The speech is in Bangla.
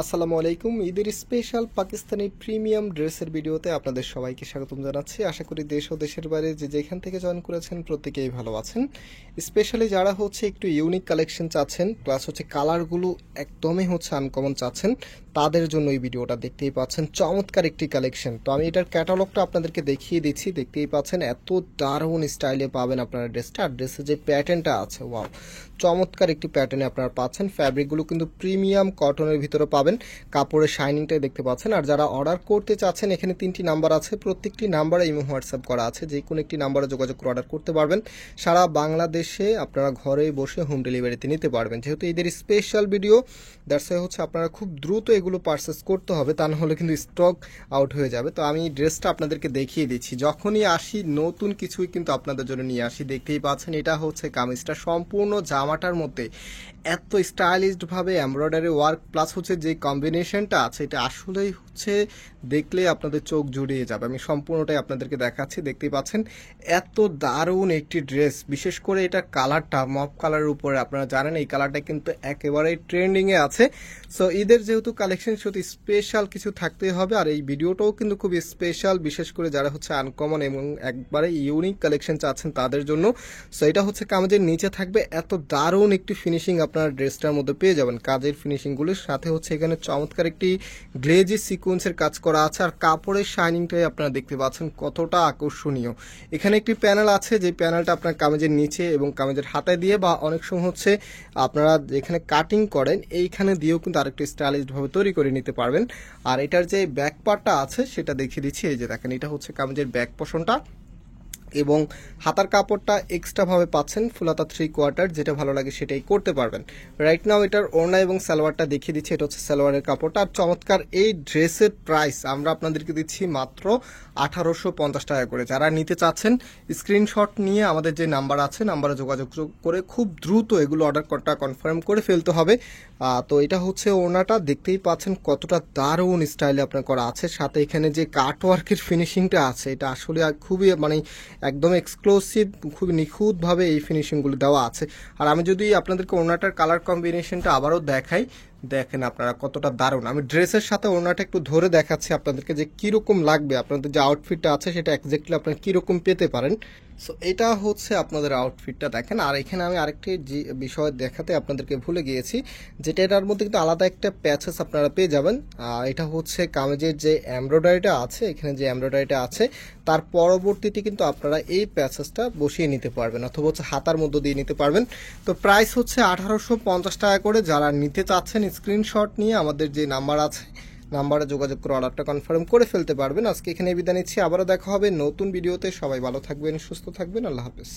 আসসালামু আলাইকুম। ঈদের স্পেশাল পাকিস্তানি প্রিমিয়াম ড্রেসের ভিডিওতে আপনাদের সবাইকে স্বাগতম জানাচ্ছি। আশা করি দেশ ও দেশের বাইরে যে যেখান থেকে জয়েন করেছেন প্রত্যেকেই ভালো আছেন। স্পেশালি যারা একটু ইউনিক কালেকশন চাচ্ছেন, প্লাস কালারগুলো একদমই আনকমন চাচ্ছেন, তাদের জন্য এই ভিডিওটা দেখতেই পাচ্ছেন। চমৎকার একটি কালেকশন। তো আমি এটার ক্যাটালগটা আপনাদেরকে দেখিয়ে দিচ্ছি। দেখতেই পাচ্ছেন এত দারুণ স্টাইলে পাবেন আপনারা ড্রেসটা। আর ড্রেসের যে প্যাটার্নটা আছে, ওয়াও, চমৎকার একটি প্যাটার্নে আপনারা পাচ্ছেন। ফ্যাব্রিকগুলো কিন্তু প্রিমিয়াম কটনের ভিতরে পাবেন। কাপড়ের শাইনিংটাই দেখতে পাচ্ছেন। আর যারা অর্ডার করতে চাচ্ছেন, এখানে 3টি নাম্বার আছে, প্রত্যেকটি নাম্বারে ইমো হোয়াটসঅ্যাপ করা আছে, যে কোনো একটি নাম্বারে যোগাযোগ করে অর্ডার করতে পারবেন। সারা বাংলাদেশে আপনারা ঘরে বসে হোম ডেলিভারিতে নিতে পারবেন। যেহেতু ঈদের স্পেশাল ভিডিও, দ্যাটস ওয়াই আপনারা খুব দ্রুত এগুলো পারচেস করতে হবে, তা না হলে কিন্তু স্টক আউট হয়ে যাবে। তো আমি ড্রেসটা আপনাদেরকে দেখিয়ে দিচ্ছি। যখনই আসি নতুন কিছুই কিন্তু আপনাদের জন্য নিয়ে আসি। দেখতেই পাচ্ছেন এটা কামিজটা সম্পূর্ণ জামাটার মধ্যে এত স্টাইলিশডভাবে এমব্রয়ডারি ওয়ার্ক প্লাস যে কম্বিনেশনটা আছে, এটা আসলেই দেখলে আপনাদের চোখ জুড়িয়ে যাবে। আমি সম্পূর্ণটাই আপনাদেরকে দেখাচ্ছি। দেখতেই পাচ্ছেন এত দারুণ একটি ড্রেস। বিশেষ করে এটার কালারটা মফ কালারের উপরে, আপনারা জানেন এই কালারটা কিন্তু একেবারেই ট্রেন্ডিংয়ে আছে। সো ঈদের যেহেতু কালেকশন, সেহেতু স্পেশাল কিছু থাকতেই হবে। আর এই ভিডিওটাও কিন্তু খুব স্পেশাল, বিশেষ করে যারা আনকমন এবং একবারে ইউনিক কালেকশন চাচ্ছেন তাদের জন্য। সো এটা কামিজের নিচে থাকবে এত দারুণ একটি ফিনিশিং আপনারা ড্রেসটার মধ্যে পেয়ে যাবেন। কাজের ফিনিশিংগুলির সাথে এখানে চমৎকার একটি গ্লেজি সিকোয়েন্সের কাজ করা আছে। আর কাপড়ের শাইনিংটাই আপনারা দেখতে পাচ্ছেন কতটা আকর্ষণীয়। এখানে একটি প্যানেল আছে, যে প্যানেলটা আপনার কামিজের নিচে এবং কামিজের হাতে দিয়ে, বা অনেক সময় আপনারা যেখানে কাটিং করেন এইখানে দিয়েও কিন্তু আরেকটি স্টাইলিশভাবে তৈরি করে নিতে পারবেন। আর এটার যে ব্যাক পার্টটা আছে সেটা দেখিয়ে দিচ্ছি। এই যে দেখেন, এটা কামিজের ব্যাক পোর্শনটা, এবং হাতার কাপড়টা এক্সট্রাভাবে পাচ্ছেন ফুলাতা 3/4, যেটা ভালো লাগে সেটাই করতে পারবেন। রাইট নাও এটার ওড়না এবং সালোয়ারটা দেখিয়ে দিচ্ছি। এটা সালোয়ারের কাপড়টা। আর চমৎকার এই ড্রেসের প্রাইস আমরা আপনাদেরকে দিচ্ছি মাত্র 1850 টাকা করে। যারা নিতে চাচ্ছেন স্ক্রিনশট নিয়ে আমাদের যে নাম্বার আছে, নাম্বারে যোগাযোগ করে খুব দ্রুত এগুলো অর্ডার করাটা কনফার্ম করে ফেলতে হবে। তো এটা ওড়নাটা, দেখতেই পাচ্ছেন কতটা দারুণ স্টাইলে আপনার করা আছে। সাথে এখানে যে কাটওয়ার্কের ফিনিশিংটা আছে, এটা আসলে খুবই একদম এক্সক্লুসিভ, খুব নিখুঁতভাবে এই ফিনিশিংগুলো দেওয়া আছে। আর আমি যদি আপনাদেরকে ওড়নাটার কালার কম্বিনেশনটা আবারও দেখাই, দেখেন আপনারা কতটা দারুণ। আমি ড্রেসের সাথে ওড়নাটা একটু ধরে দেখাচ্ছি আপনাদেরকে, যে কীরকম লাগবে, আপনাদের যে আউটফিটটা আছে সেটা এক্স্যাক্টলি আপনারা কীরকম পেতে পারেন। সো এটা আপনাদের আউটফিটটা দেখেন। আর এখানে আমি আরেকটি বিষয় দেখাতে আপনাদেরকে ভুলে গিয়েছি, যেটা এটার মধ্যে কিন্তু আলাদা একটা প্যাচেস আপনারা পেয়ে যাবেন। এটা কামিজের যে এমব্রয়ডারিটা আছে, এখানে যে এমব্রয়ডারিটা আছে তার পরবর্তীতে কিন্তু আপনারা এই প্যাচেসটা বসিয়ে নিতে পারবেন, অথবা হাতার মধ্যে দিয়ে নিতে পারবেন। তো প্রাইস 1850 টাকা করে। যারা নিতে চাচ্ছেন স্ক্রিনশট নিয়ে আমাদের যে নাম্বার আছে, নাম্বারে যোগাযোগ করে অর্ডারটা কনফার্ম করে ফেলতে পারবেন। আজকে এখানে বিদায় নিচ্ছি। আবারও দেখা হবে নতুন ভিডিওতে। সবাই ভালো থাকবেন, সুস্থ থাকবেন। আল্লাহ হাফেজ।